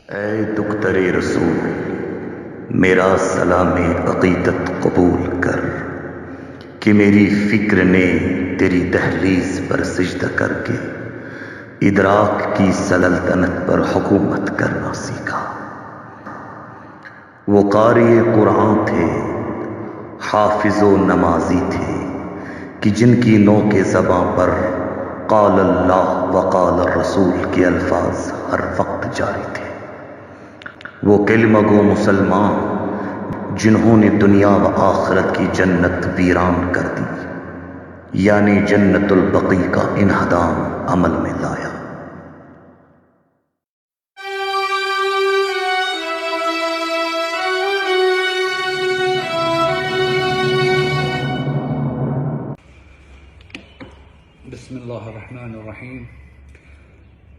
اے دختر رسول، میرا سلام عقیدت قبول کر کہ میری فکر نے تیری دہلیز پر سجدہ کر کے ادراک کی سلطنت پر حکومت کرنا سیکھا۔ وہ قاری قرآن تھے، حافظ و نمازی تھے کہ جن کی نوک زباں پر قال اللہ وقال الرسول کے الفاظ ہر وقت جاری تھے۔ وہ کلمہ گو مسلمان جنہوں نے دنیا و آخرت کی جنت ویران کر دی، یعنی جنت البقیع کا انہدام عمل میں لایا۔ بسم اللہ الرحمن الرحیم،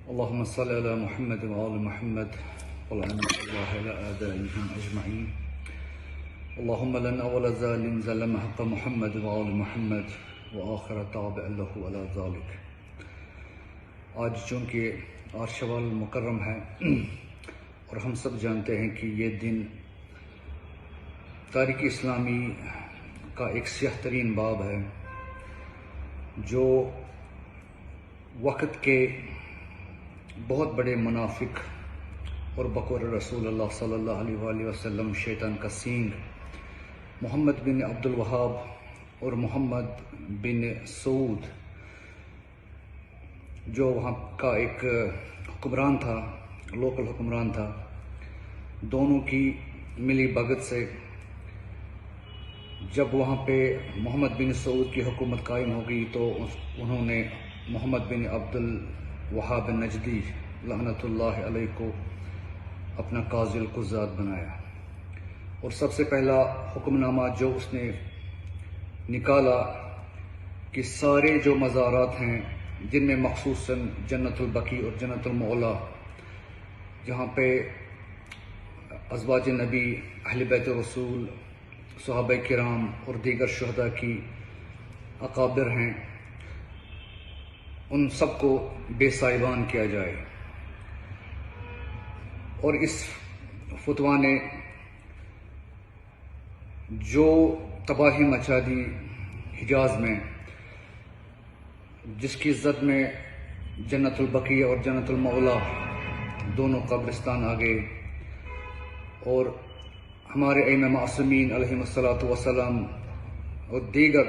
اللہم صلی علی محمد وآل محمد ولعنت اللہ علی اعدائهم اجمعین۔ اللہم لن اول ظالم ظلم حق محمد وآل محمد وآخر تابع له علی ذالک۔ آج چونکہ شوال المکرم ہے اور ہم سب جانتے ہیں کہ یہ دن تاریخ اسلامی کا ایک سیاہ ترین باب ہے، جو وقت کے بہت بڑے منافق اور بقول رسول اللہ صلی اللہ علیہ وآلہ وسلم شیطان کا سینگ محمد بن عبد الوہاب اور محمد بن سعود، جو وہاں کا ایک حکمران تھا، لوکل حکمران تھا، دونوں کی ملی بھگت سے جب وہاں پہ محمد بن سعود کی حکومت قائم ہو گئی تو انہوں نے محمد بن عبد الوہاب نجدی لعنت اللہ علیہ کو اپنا قاضی القضات بنایا، اور سب سے پہلا حکم نامہ جو اس نے نکالا کہ سارے جو مزارات ہیں جن میں مخصوصاً جنت البقیع اور جنت المعلا، جہاں پہ ازواج نبی، اہل بیت رسول، صحابہ کرام اور دیگر شہداء کی اقابر ہیں، ان سب کو بے سائبان کیا جائے۔ اور اس فتویٰ نے جو تباہی مچا دی حجاز میں، جس کی زد میں جنت البقیع اور جنت المعلا دونوں قبرستان آ گئے، اور ہمارے ائمہ معصومین علیہم الصلاۃ والسلام اور دیگر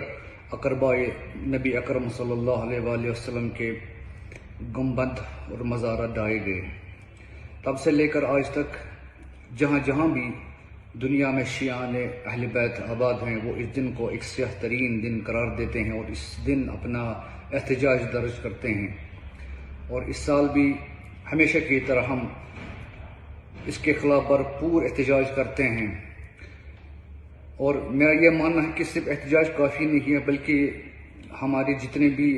اقربائے نبی اکرم صلی اللہ علیہ وآلہ وسلم کے گنبد اور مزارات ڈھائے گئے۔ تب سے لے کر آج تک جہاں جہاں بھی دنیا میں شیعان اہل بیت آباد ہیں، وہ اس دن کو ایک سیاہ ترین دن قرار دیتے ہیں اور اس دن اپنا احتجاج درج کرتے ہیں، اور اس سال بھی ہمیشہ کی طرح ہم اس کے خلاف بھرپور احتجاج کرتے ہیں۔ اور میرا یہ ماننا ہے کہ صرف احتجاج کافی نہیں ہے، بلکہ ہماری جتنے بھی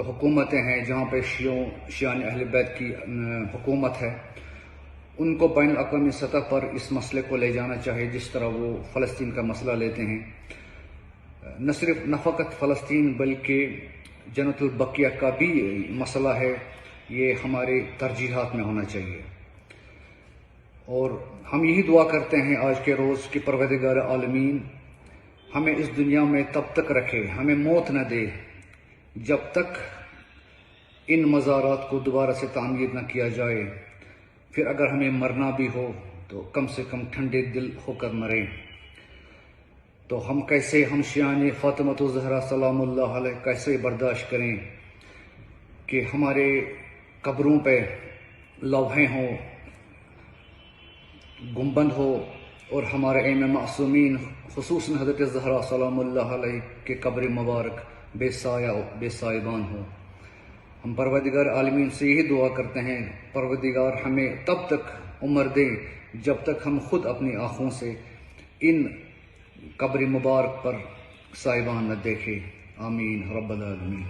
حکومتیں ہیں جہاں پہ شیعان اہل بیت کی حکومت ہے، ان کو بین الاقوامی سطح پر اس مسئلے کو لے جانا چاہیے، جس طرح وہ فلسطین کا مسئلہ لیتے ہیں۔ نہ فقط فلسطین بلکہ جنت البقیع کا بھی مسئلہ ہے، یہ ہمارے ترجیحات میں ہونا چاہیے۔ اور ہم یہی دعا کرتے ہیں آج کے روز کہ پروردگار عالمین ہمیں اس دنیا میں تب تک رکھے، ہمیں موت نہ دے جب تک ان مزارات کو دوبارہ سے تعمیر نہ کیا جائے۔ پھر اگر ہمیں مرنا بھی ہو تو کم سے کم ٹھنڈے دل ہو کر مریں۔ تو ہم شیعان فاطمۃ الزہرا سلام اللہ علیہ کیسے برداشت کریں کہ ہمارے قبروں پہ لوحیں ہوں، گنبد ہو، اور ہمارے ائمہ معصومین خصوصاً حضرت زہرا سلام اللہ علیہ کے قبر مبارک بے سایہ بے سائبان ہو۔ ہم پروردگار عالمین سے یہی دعا کرتے ہیں، پروردگار ہمیں تب تک عمر دے جب تک ہم خود اپنی آنکھوں سے ان قبر مبارک پر سائبان نہ دیکھے. آمین رب العالمین.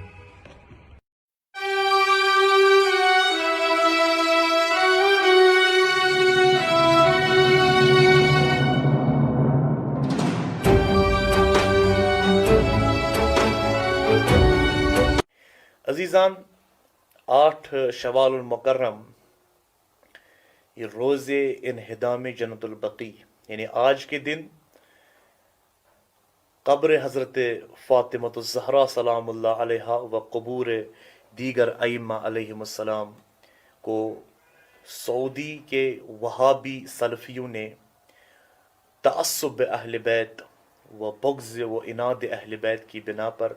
عزیزان، 8 شوال المکرم یہ روز انہدام جنت البقیع، یعنی آج کے دن قبر حضرت فاطمہ الزہرا سلام اللہ علیہا و قبور دیگر ائمہ علیہم السلام کو سعودی کے وہابی سلفیوں نے تعصب اہل بیت و بغض و عناد اہل بیت کی بنا پر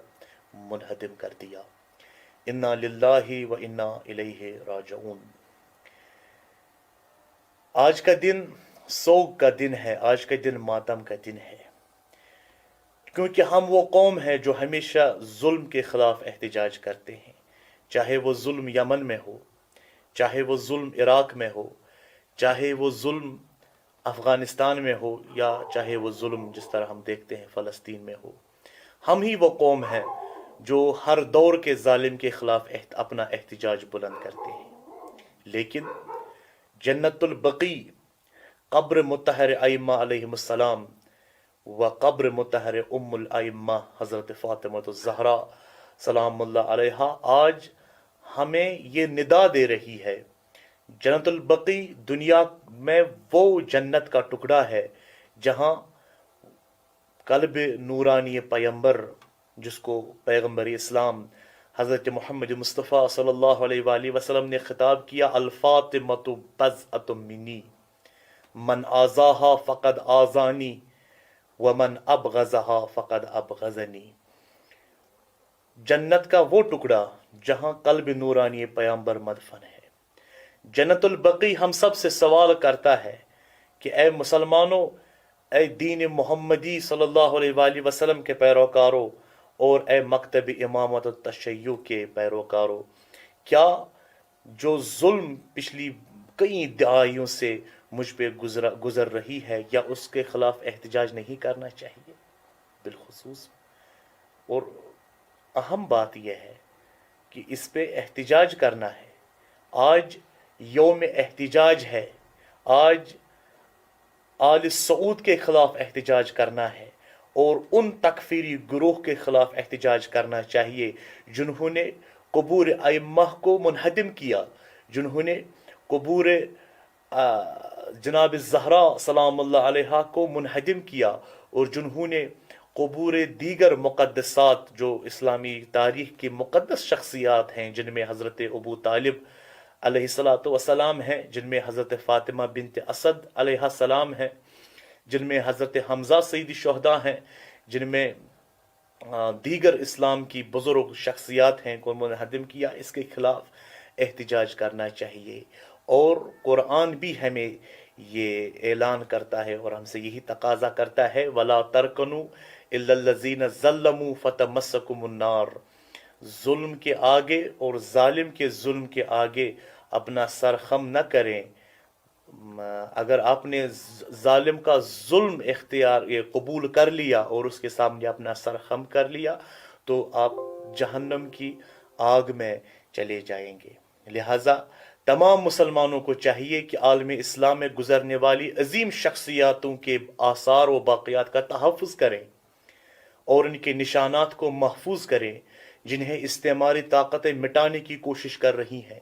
منہدم کر دیا. انا للہ و انا الیہ راجعون. آج کا دن سوگ کا دن ہے، آج کا دن ماتم کا دن ہے، کیونکہ ہم وہ قوم ہے جو ہمیشہ ظلم کے خلاف احتجاج کرتے ہیں، چاہے وہ ظلم یمن میں ہو، چاہے وہ ظلم عراق میں ہو، چاہے وہ ظلم افغانستان میں ہو، یا چاہے وہ ظلم جس طرح ہم دیکھتے ہیں فلسطین میں ہو. ہم ہی وہ قوم ہے جو ہر دور کے ظالم کے خلاف اپنا احتجاج بلند کرتے ہیں. لیکن جنت البقیع، قبر مطہر ائمہ علیہم السلام و قبر مطہر ام الائمہ حضرت فاطمہ الزہرا سلام اللہ علیہا، آج ہمیں یہ ندا دے رہی ہے. جنت البقیع دنیا میں وہ جنت کا ٹکڑا ہے جہاں قلب نورانی پیمبر، جس کو پیغمبر اسلام حضرت محمد مصطفیٰ صلی اللہ علیہ وآلہ وسلم نے خطاب کیا، الفاطمۃ بضعۃ منی من آذاہا فقد آذانی ومن ابغضہا فقد ابغضنی. جنت کا وہ ٹکڑا جہاں قلب نورانی پیغمبر مدفن ہے. جنت البقیع ہم سب سے سوال کرتا ہے کہ اے مسلمانوں، اے دین محمدی صلی اللہ علیہ وآلہ وسلم کے پیروکاروں، اور اے مکتب امامت التشیع کے پیروکاروں، کیا جو ظلم پچھلی کئی دہائیوں سے مجھ پہ گزر رہی ہے، یا اس کے خلاف احتجاج نہیں کرنا چاہیے؟ بالخصوص اور اہم بات یہ ہے کہ اس پہ احتجاج کرنا ہے. آج یوم احتجاج ہے، آج آل سعود کے خلاف احتجاج کرنا ہے، اور ان تکفیری گروہ کے خلاف احتجاج کرنا چاہیے جنہوں نے قبور ائمہ کو منہدم کیا، جنہوں نے قبور جناب الزہرا سلام اللہ علیہا کو منہدم کیا، اور جنہوں نے قبور دیگر مقدسات جو اسلامی تاریخ کی مقدس شخصیات ہیں، جن میں حضرت ابو طالب علیہ السلام ہیں، جن میں حضرت فاطمہ بنت اسد علیہ السلام ہیں، جن میں حضرت حمزہ سید الشہداء ہیں، جن میں دیگر اسلام کی بزرگ شخصیات ہیں کو منہدم کیا. اس کے خلاف احتجاج کرنا چاہیے. اور قرآن بھی ہمیں یہ اعلان کرتا ہے اور ہم سے یہی تقاضا کرتا ہے، وَلَا تَرْكَنُوا إِلَّا الَّذِينَ ظَلَّمُوا فَتَمَسَّكُمُ النَّارُ. ظلم کے آگے اور ظالم کے ظلم کے آگے اپنا سر خم نہ کریں. اگر آپ نے ظالم کا ظلم قبول کر لیا اور اس کے سامنے اپنا سر خم کر لیا تو آپ جہنم کی آگ میں چلے جائیں گے. لہٰذا تمام مسلمانوں کو چاہیے کہ عالم اسلام میں گزرنے والی عظیم شخصیاتوں کے آثار و باقیات کا تحفظ کریں اور ان کے نشانات کو محفوظ کریں جنہیں استعماری طاقتیں مٹانے کی کوشش کر رہی ہیں.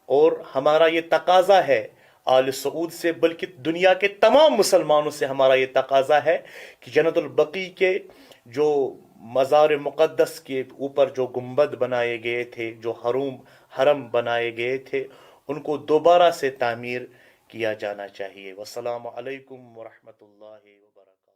اور ہمارا یہ تقاضا ہے آل سعود سے، بلکہ دنیا کے تمام مسلمانوں سے ہمارا یہ تقاضا ہے کہ جنت البقیع کے جو مزار مقدس کے اوپر جو گنبد بنائے گئے تھے، جو حرم بنائے گئے تھے، ان کو دوبارہ سے تعمیر کیا جانا چاہیے. والسلام علیکم ورحمۃ اللہ وبرکاتہ.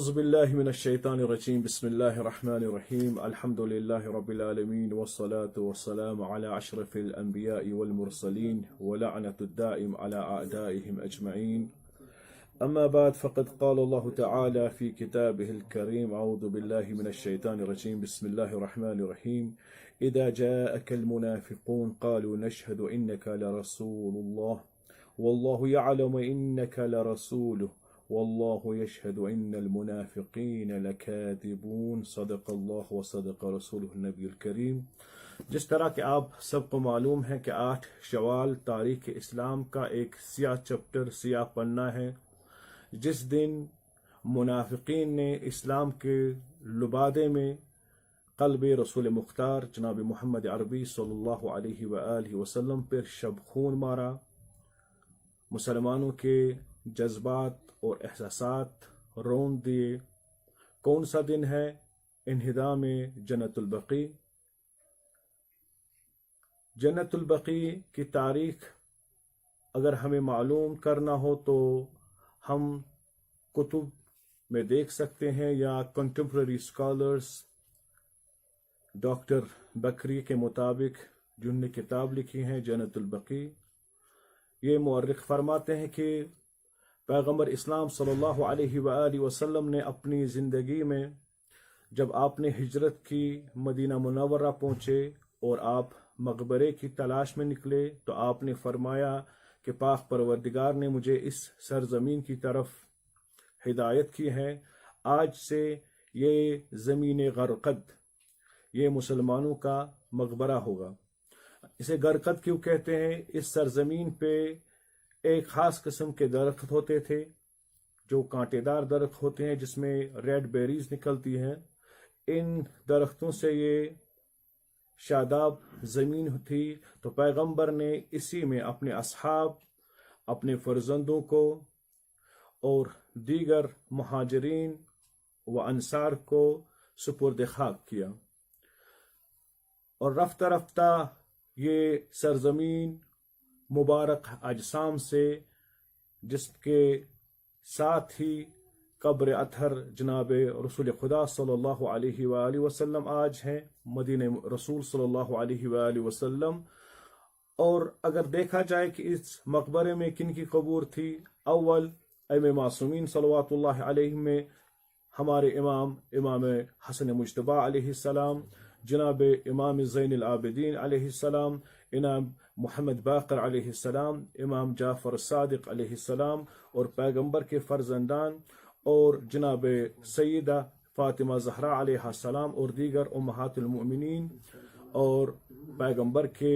أعوذ بالله من الشيطان الرجيم بسم الله الرحمن الرحيم الحمد لله رب العالمين والصلاة والسلام على أشرف الأنبياء والمرسلين ولعنة الدائم على أعدائهم أجمعين أما بعد فقد قال الله تعالى في كتابه الكريم أعوذ بالله من الشيطان الرجيم بسم الله الرحمن الرحيم إذا جاءك المنافقون قالوا نشهد إنك لرسول الله والله يعلم إنك لرسوله والله يشهد إن المنافقين لكاذبون صدق الله وصدق رسوله النبی الکریم. جس طرح کہ آپ سب کو معلوم ہے کہ 8 شوال تاریخ اسلام کا ایک سیاہ چپٹر، سیاہ پنہ ہے، جس دن منافقین نے اسلام کے لبادے میں قلب رسول مختار جناب محمد عربی صلی اللہ علیہ وآلہ وسلم پر شب خون مارا، مسلمانوں کے جذبات اور احساسات رون دیے. کون سا دن ہے؟ انہدام جنت البقیع. جنت البقیع کی تاریخ اگر ہمیں معلوم کرنا ہو تو ہم کتب میں دیکھ سکتے ہیں، یا کنٹمپرری اسکالرز ڈاکٹر بکری کے مطابق جن نے کتاب لکھی ہے جنت البقیع، یہ مورخ فرماتے ہیں کہ پیغمبر اسلام صلی اللہ علیہ وآلہ وسلم نے اپنی زندگی میں جب آپ نے ہجرت کی، مدینہ منورہ پہنچے اور آپ مقبرے کی تلاش میں نکلے، تو آپ نے فرمایا کہ پاک پروردگار نے مجھے اس سرزمین کی طرف ہدایت کی ہے، آج سے یہ زمین غرقد، یہ مسلمانوں کا مقبرہ ہوگا. اسے غرقد کیوں کہتے ہیں؟ اس سرزمین پہ ایک خاص قسم کے درخت ہوتے تھے جو کانٹے دار درخت ہوتے ہیں، جس میں ریڈ بیریز نکلتی ہیں. ان درختوں سے یہ شاداب زمین تھی، تو پیغمبر نے اسی میں اپنے اصحاب، اپنے فرزندوں کو اور دیگر مہاجرین و انصار کو سپرد خاک کیا. اور رفتہ رفتہ یہ سرزمین مبارک اجسام سے، جس کے ساتھ ہی قبر اطہر جناب رسول خدا صلی اللہ علیہ وآلہ وسلم آج ہیں، مدینہ رسول صلی اللہ علیہ وآلہ وسلم. اور اگر دیکھا جائے کہ اس مقبرے میں کن کی قبور تھی، اول ائمہ معصومین صلوات اللہ علیہ میں ہمارے امام حسن مجتبی علیہ السلام، جناب امام زین العابدین علیہ السلام، امام محمد باقر علیہ السلام، امام جعفر الصادق علیہ السلام، اور پیغمبر کے فرزندان، اور جناب سیدہ فاطمہ زہرا علیہ السلام، اور دیگر امہات المؤمنین، اور پیغمبر کے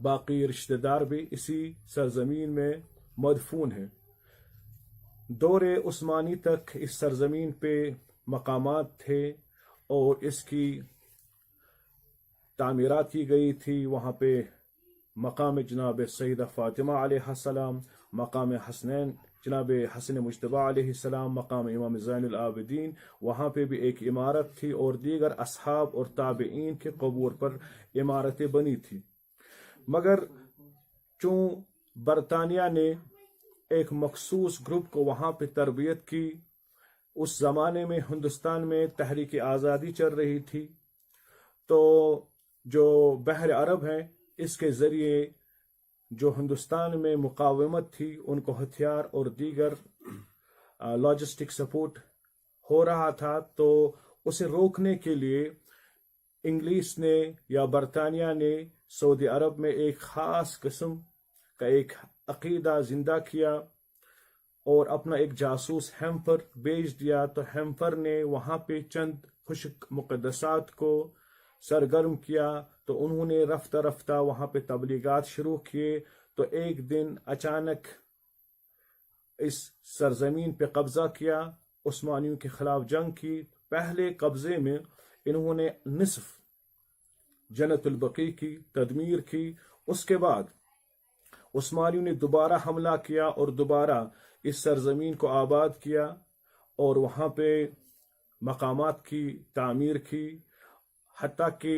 باقی رشتہ دار بھی اسی سرزمین میں مدفون ہیں. دور عثمانی تک اس سرزمین پہ مقامات تھے اور اس کی تعمیرات کی گئی تھی. وہاں پہ مقام جناب سیدہ فاطمہ علیہ السلام، مقام حسنین جناب حسن مجتبی علیہ السلام، مقام امام زین العابدین، وہاں پہ بھی ایک عمارت تھی، اور دیگر اصحاب اور تابعین کے قبور پر عمارتیں بنی تھی. مگر چوں برطانیہ نے ایک مخصوص گروپ کو وہاں پہ تربیت کی، اس زمانے میں ہندوستان میں تحریک آزادی چل رہی تھی، تو جو بحر عرب ہیں اس کے ذریعے جو ہندوستان میں مقاومت تھی، ان کو ہتھیار اور دیگر لاجسٹک سپورٹ ہو رہا تھا. تو اسے روکنے کے لیے انگلش نے یا برطانیہ نے سعودی عرب میں ایک خاص قسم کا ایک عقیدہ زندہ کیا اور اپنا ایک جاسوس ہیمفر بھیج دیا. تو ہیمفر نے وہاں پہ چند خشک مقدسات کو سرگرم کیا، تو انہوں نے رفتہ رفتہ وہاں پہ تبلیغات شروع کیے. تو ایک دن اچانک اس سرزمین پہ قبضہ کیا، عثمانیوں کے خلاف جنگ کی. پہلے قبضے میں انہوں نے نصف جنت البقیع کی تدمیر کی. اس کے بعد عثمانیوں نے دوبارہ حملہ کیا اور دوبارہ اس سرزمین کو آباد کیا، اور وہاں پہ مقامات کی تعمیر کی. حتیٰ کہ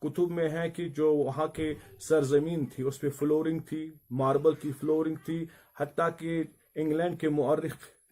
کتب میں ہے کہ جو وہاں کے سرزمین تھی اس پہ فلورنگ تھی، ماربل کی فلورنگ تھی. حتیٰ کہ انگلینڈ کے مورخ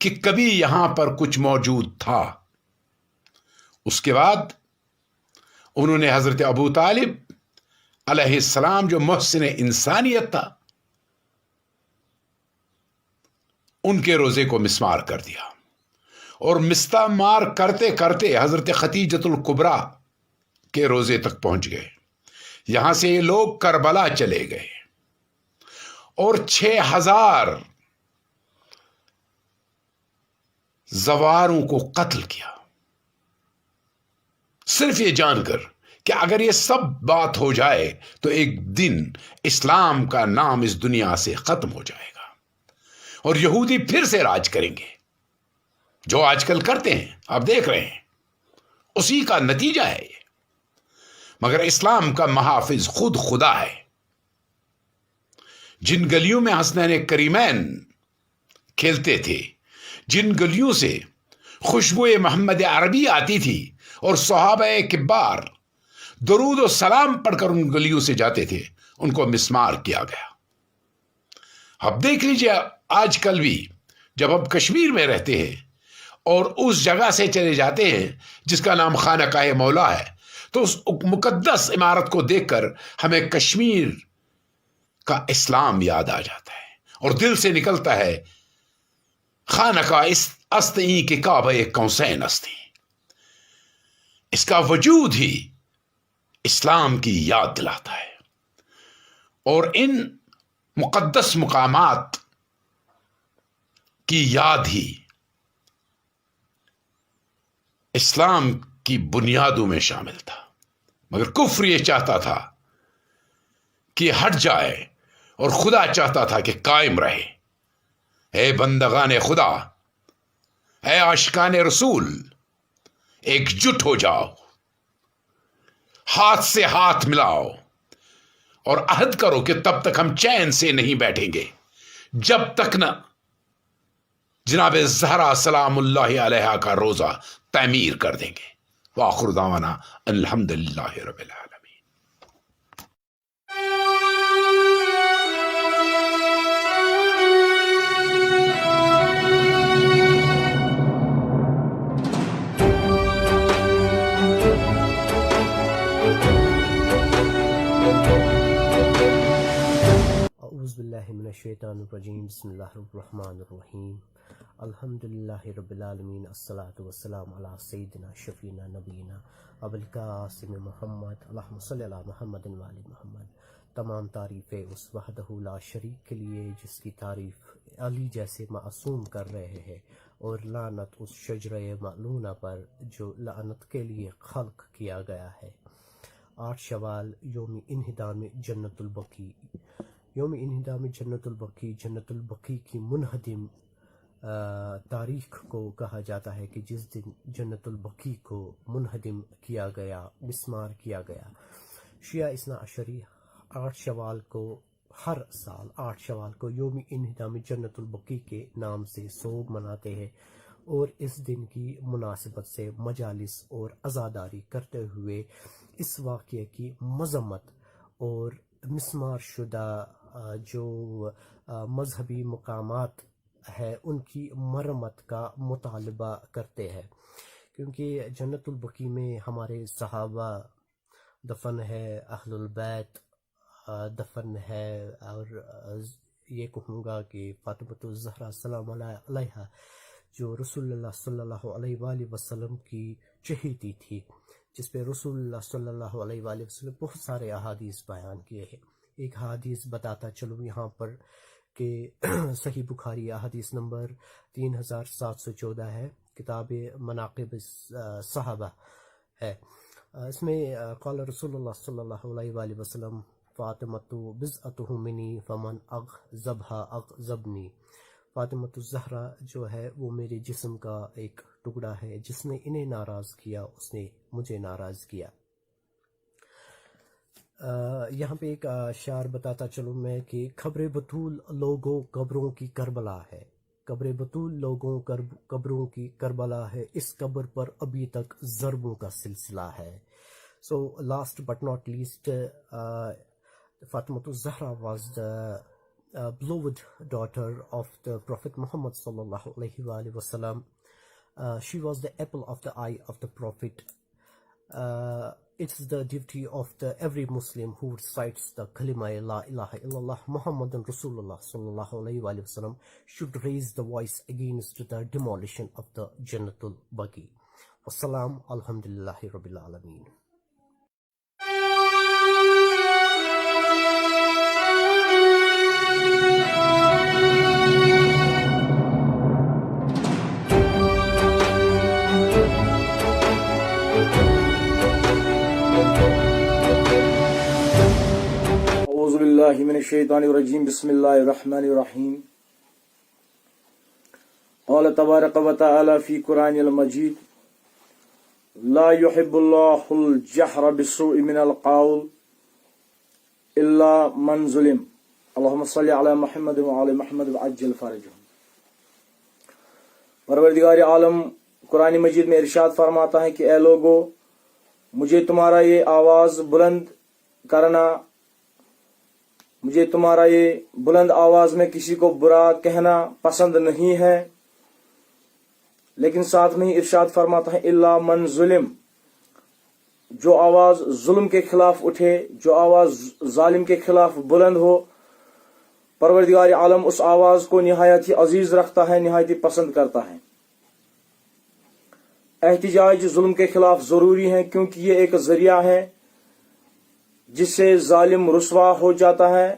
کہ کبھی یہاں پر کچھ موجود تھا۔ اس کے بعد انہوں نے حضرت ابو طالب علیہ السلام جو محسن انسانیت تھا ان کے روزے کو مسمار کر دیا، اور مسمار کرتے کرتے حضرت ختیجۃ الکبریٰ کے روزے تک پہنچ گئے۔ یہاں سے یہ لوگ کربلا چلے گئے اور 6000 زواروں کو قتل کیا، صرف یہ جان کر کہ اگر یہ سب بات ہو جائے تو ایک دن اسلام کا نام اس دنیا سے ختم ہو جائے گا اور یہودی پھر سے راج کریں گے، جو آج کل کرتے ہیں، آپ دیکھ رہے ہیں، اسی کا نتیجہ ہے یہ۔ مگر اسلام کا محافظ خود خدا ہے۔ جن گلیوں میں حسنین کریمین کھیلتے تھے، جن گلیوں سے خوشبو محمد عربی آتی تھی اور صحابہ کبار درود و سلام پڑھ کر ان گلیوں سے جاتے تھے، ان کو مسمار کیا گیا۔ اب دیکھ لیجیے، آج کل بھی جب ہم کشمیر میں رہتے ہیں اور اس جگہ سے چلے جاتے ہیں جس کا نام خانقاہ مولا ہے، تو اس مقدس عمارت کو دیکھ کر ہمیں کشمیر کا اسلام یاد آ جاتا ہے اور دل سے نکلتا ہے خانقاہ استی کے کعبہ قوسین استی۔ اس کا وجود ہی اسلام کی یاد دلاتا ہے، اور ان مقدس مقامات کی یاد ہی اسلام کی بنیادوں میں شامل تھا۔ مگر کفر یہ چاہتا تھا کہ ہٹ جائے اور خدا چاہتا تھا کہ قائم رہے۔ اے بندگان خدا، اے عاشقان رسول، ایک جٹ ہو جاؤ، ہاتھ سے ہاتھ ملاؤ اور عہد کرو کہ تب تک ہم چین سے نہیں بیٹھیں گے جب تک نہ جناب زہرا سلام اللہ علیہا کا روزہ تعمیر کر دیں گے۔ وآخر دعوانا الحمدللہ رب العالمین۔ اعوذ باللہ من الشیطان الرجیم، بسم اللہ الرحمن الرحیم، الحمدللہ رب العالمین، الصلاۃ والسلام علی سیدنا شفینا نبینا ابوالقاسم محمد، اللہم صلی علی محمد وآل محمد۔ تمام تعریفیں اس وحدہ لا شریک کے لیے جس کی تعریف علی جیسے معصوم کر رہے ہیں، اور لعنت اس شجرہ ملعونہ پر جو لعنت کے لیے خلق کیا گیا ہے۔ 8 شوال یوم انہدام جنت البقیع۔ یوم انہدام جنت البقیع، جنت البقیع کی منہدم تاریخ کو کہا جاتا ہے کہ جس دن جنت البقیع کو منہدم کیا گیا، مسمار کیا گیا۔ شیعہ اثنا عشری 8 شوال کو، ہر سال 8 شوال کو یوم انہدام جنت البقیع کے نام سے سوگ مناتے ہیں، اور اس دن کی مناسبت سے مجالس اور عزاداری کرتے ہوئے اس واقعے کی مذمت اور مسمار شدہ جو مذہبی مقامات ہے ان کی مرمت کا مطالبہ کرتے ہیں، کیونکہ جنت البقیع میں ہمارے صحابہ دفن ہے، اہل البیت دفن ہے، اور یہ کہوں گا کہ فاطمۃ الزہرا سلام علیہا جو رسول اللہ صلی اللہ علیہ وآلہ وسلم کی چہیتی تھی، جس پہ رسول اللہ صلی اللہ علیہ وآلہ وسلم بہت سارے احادیث بیان کیے ہیں۔ ایک حدیث بتاتا چلوں یہاں پر کہ صحیح بخاری حدیث نمبر 3714 ہے، کتاب مناقب صحابہ ہے۔ اس میں قال رسول اللہ صلی اللہ علیہ وآلہ وسلم فاطمۃ بضعۃ منی فمن اغضبها اغضبنی۔ فاطمۃ الزہرا جو ہے وہ میرے جسم کا ایک ٹکڑا ہے، جس نے انہیں ناراض کیا اس نے مجھے ناراض کیا۔ یہاں پہ ایک اشعار بتاتا چلوں میں کہ خبر بطول لوگوں قبروں کی کربلا ہے، قبر بطول لوگوں قبروں کی کربلا ہے، اس قبر پر ابھی تک ضربوں کا سلسلہ ہے۔ So last but not least, Fatimah Zahra was the beloved daughter of the Prophet Muhammad sallallahu alaihi wasallam. She was the apple of the eye of the Prophet. It's the duty of every Muslim who recites the kalima la ilaha illallah Muhammadun Rasulullah sallallahu alaihi wasallam should raise the voice against the demolition of the Jannatul Baqi. Wassalam, alhamdulillahi rabbil alameen. أعوذ بالله من الشيطان الرجيم بسم الله الرحمن الرحيم قال تبارك وتعالى في قرآن المجيد لا يحب الله الجهر بالسوء من القول إلا من ظلم اللهم صل على محمد وعلى محمد وعجل فرجهم. پروردگار عالم قرآن مجید میں ارشاد فرماتا ہے کہ اے لوگو مجھے تمہارا یہ آواز بلند کرنا، مجھے تمہارا یہ بلند آواز میں کسی کو برا کہنا پسند نہیں ہے، لیکن ساتھ میں ہی ارشاد فرماتا ہے الا من ظلم، جو آواز ظلم کے خلاف اٹھے، جو آواز ظالم کے خلاف بلند ہو، پروردگار عالم اس آواز کو نہایت ہی عزیز رکھتا ہے، نہایت ہی پسند کرتا ہے۔ احتجاج ظلم کے خلاف ضروری ہے کیونکہ یہ ایک ذریعہ ہے جس سے ظالم رسوا ہو جاتا ہے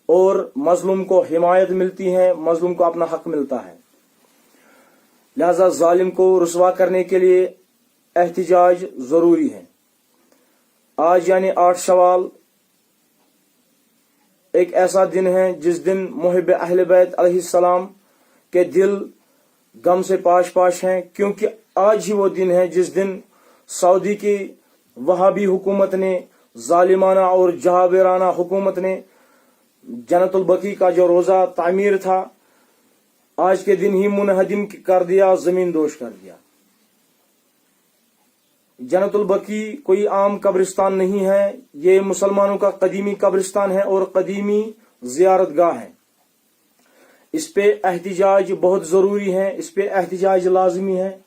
اور مظلوم کو حمایت ملتی ہے، مظلوم کو اپنا حق ملتا ہے۔ لہذا ظالم کو رسوا کرنے کے لیے احتجاج ضروری ہے۔ آج یعنی 8 شوال ایک ایسا دن ہے جس دن محب اہل بیت علیہ السلام کے دل غم سے پاش پاش ہیں، کیونکہ آج ہی وہ دن ہے جس دن سعودی کی وہابی حکومت نے، ظالمانہ اور جابرانہ حکومت نے جنت البقیع کا جو روزہ تعمیر تھا آج کے دن ہی منہدم کر دیا، زمین دوش کر دیا۔ جنت البقیع کوئی عام قبرستان نہیں ہے، یہ مسلمانوں کا قدیمی قبرستان ہے اور قدیمی زیارت گاہ ہے۔ اس پہ احتجاج بہت ضروری ہے، اس پہ احتجاج لازمی ہے،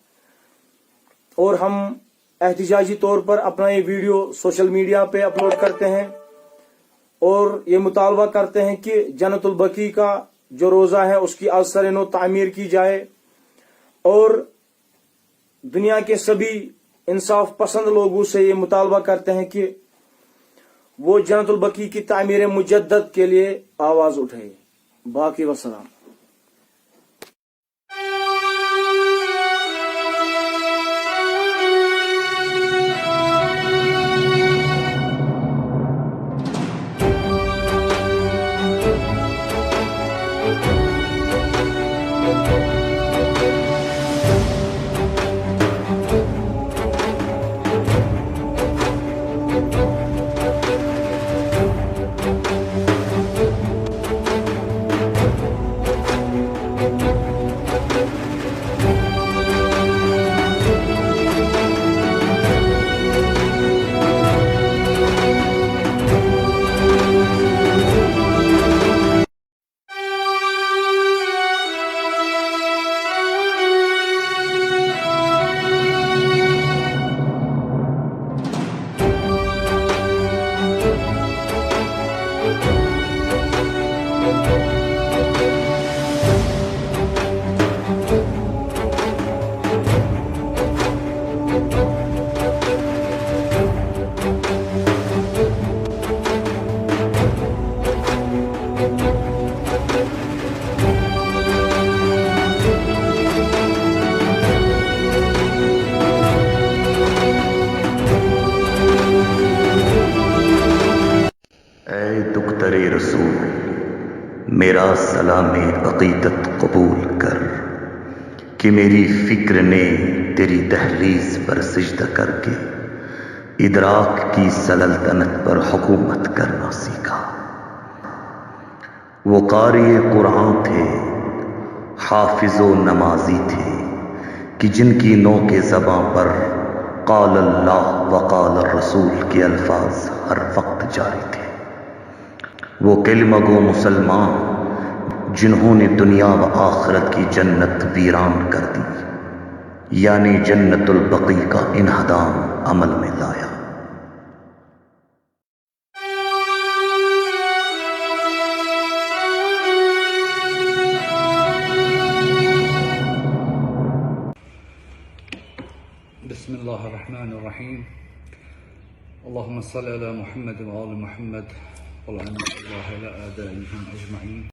اور ہم احتجاجی طور پر اپنا یہ ویڈیو سوشل میڈیا پہ اپلوڈ کرتے ہیں اور یہ مطالبہ کرتے ہیں کہ جنت البقیع کا جو روزہ ہے اس کی از سر نو تعمیر کی جائے، اور دنیا کے سبھی انصاف پسند لوگوں سے یہ مطالبہ کرتے ہیں کہ وہ جنت البقیع کی تعمیر مجدد کے لیے آواز اٹھائے۔ باقی وسلام۔ میرا سلام عقیدت قبول کر کہ میری فکر نے تیری دہلیز پر سجدہ کر کے ادراک کی سلطنت پر حکومت کرنا سیکھا۔ وہ قاری قرآن تھے، حافظ و نمازی تھے کہ جن کی نوک زباں پر قال اللہ وقال الرسول کے الفاظ ہر وقت جاری تھے۔ وہ کلمہ گو مسلمان جنہوں نے دنیا و آخرت کی جنت ویران کر دی، یعنی جنت البقیع کا انہدام عمل میں لایا۔ بسم اللہ الرحمن الرحیم، اللہم صلی علی محمد وآل محمد ولعنت اللہ علی اعدائهم اجمعین۔